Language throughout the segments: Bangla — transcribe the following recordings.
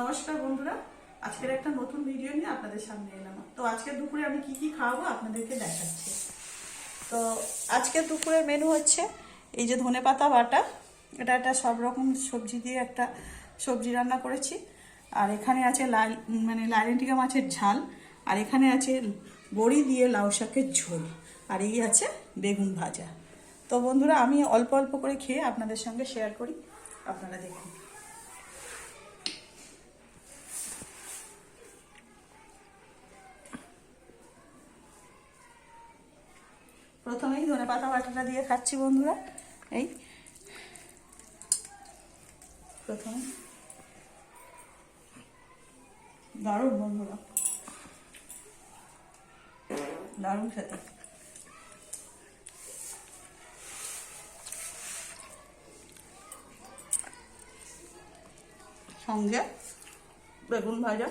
নমস্কার বন্ধুরা, আজকের একটা নতুন ভিডিও নিয়ে আপনাদের সামনে এলাম। তো আজকের দুপুরে আমি কি কি খাওয়াবো আপনাদেরকে দেখাচ্ছি। তো আজকের দুপুরের মেনু হচ্ছে এই যে ধনেপাতা বাটা, এটা একটা সব রকম সবজি দিয়ে একটা সবজি রান্না করেছি। আর এখানে আছে লাইলেন্টিকা মাছের ঝাল, আর এখানে আছে বড়ি দিয়ে লাউ শাকের ঝোল, আর এই আছে বেগুন ভাজা। তো বন্ধুরা, আমি অল্প অল্প করে খেয়ে আপনাদের সঙ্গে শেয়ার করি, আপনারা দেখুন। প্রথমেই ধনেপাতা বাটাটা দিয়ে খাচ্ছি বন্ধুরা। এই প্রথমে দারুণ বন্ধুরা, দারুণ খেতে। সঙ্গে বেগুন ভাজা,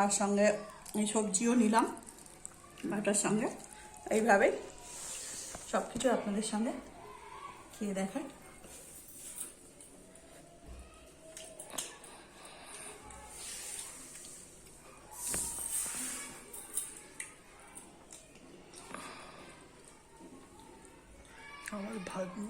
আর সঙ্গে এই সবজিও নিলাম বাটার সঙ্গে। এইভাবেই সব কিছু আপনাদের সঙ্গে খেয়ে দেখাই। আমার ভালো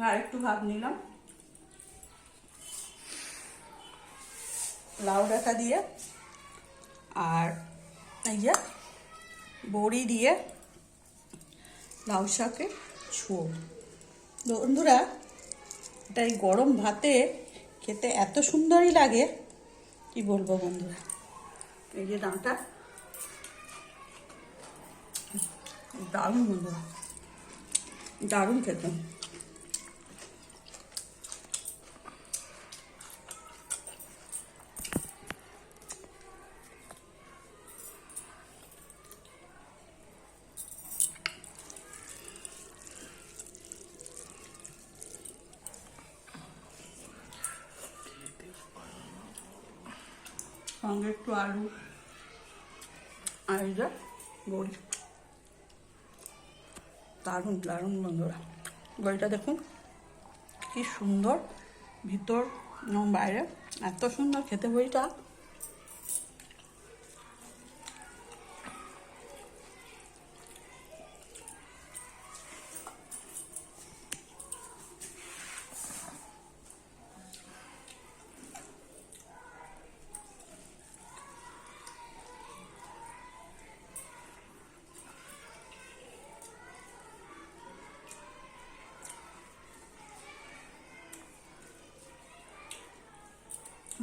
আর একটু ভাত নিলাম লাউ ডাঁটা দিয়ে, আর এই যে বড়ি দিয়ে লাউ শাকের ঝোল। বন্ধুরা, এটা এই গরম ভাতে খেতে এত সুন্দরই লাগে, কি বলবো বন্ধুরা। এই যে ডাঁটা, দারুণ বন্ধুরা, দারুণ খেতে। সঙ্গে একটু আলু, আর এই যে বড়ি, দারুণ দারুণ বন্ধুরা। বড়িটা দেখুন কি সুন্দর, ভিতর এবং বাইরে এত সুন্দর খেতে বড়িটা।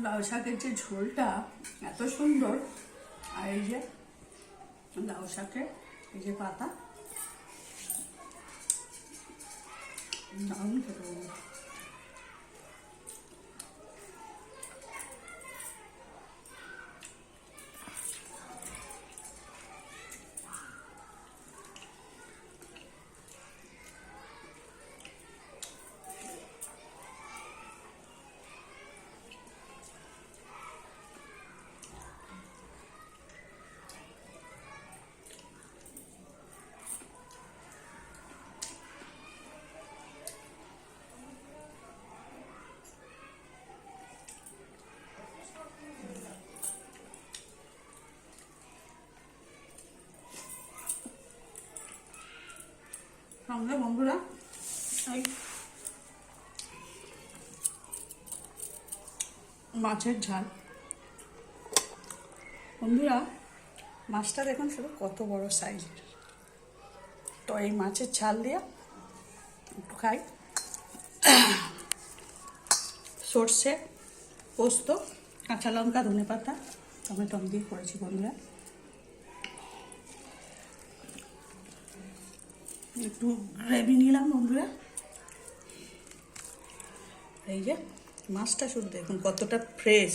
লাউ শাকের যে ঝোলটা এত সুন্দর, আর এই যে লাউ শাকের এই যে পাতা, দারুণ খেতে বন্ধুরা। সঙ্গে বন্ধুরা এই মাছের ঝাল। বন্ধুরা, মাছটা দেখুন শুধু কত বড় সাইজের। তো এই মাছের ঝাল দিয়ে একটু খাই, সর্ষে, পোস্ত, কাঁচা লঙ্কা, ধনেপাতা, টমেটো দিয়ে করেছি বন্ধুরা। একটু গ্রেভি নিলাম বন্ধুরা। এই যে মাছটা শুধু দেখুন কতটা ফ্রেশ,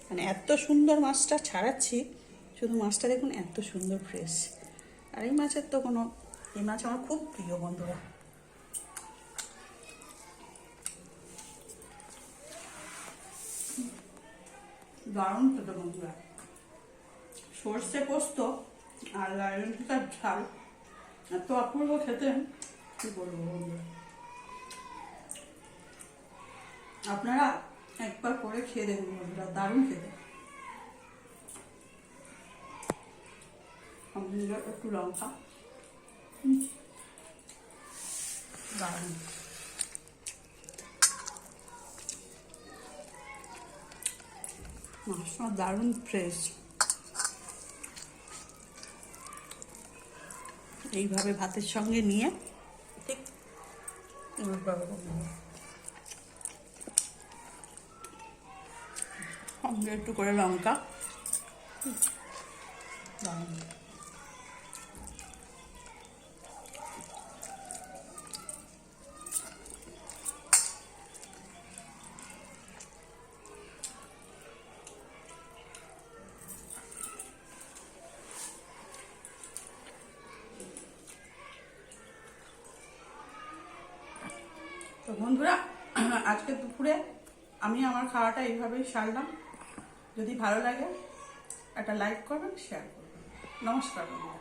মানে এত সুন্দর মাছটা ছাড়াচ্ছি, শুধু মাছটা দেখুন এত সুন্দর ফ্রেশ। আর এই মাছের তো এই মাছ আমার খুব প্রিয় বন্ধুরা। দারুণ খেতে বন্ধুরা। সর্ষে পোস্ত আর লাইলন শাকের ঝাল এত অপূর্ব খেতে, কি বলবো বন্ধুরা। আপনারা একবার করে খেয়ে দেখুন বন্ধুরা, দারুণ খেতে। একটু লঙ্কা, দারুণ। মাছটা দারুণ ফ্রেশ। এইভাবে ভাতের সঙ্গে নিয়ে ঠিক সঙ্গে একটু করে লঙ্কা, দারুণ। তো বন্ধুরা, আজকে দুপুরে আমি আমার খাওয়াটা এইভাবেই সারলাম। যদি ভালো লাগে একটা লাইক করবেন, শেয়ার করবেন। নমস্কার বন্ধুরা।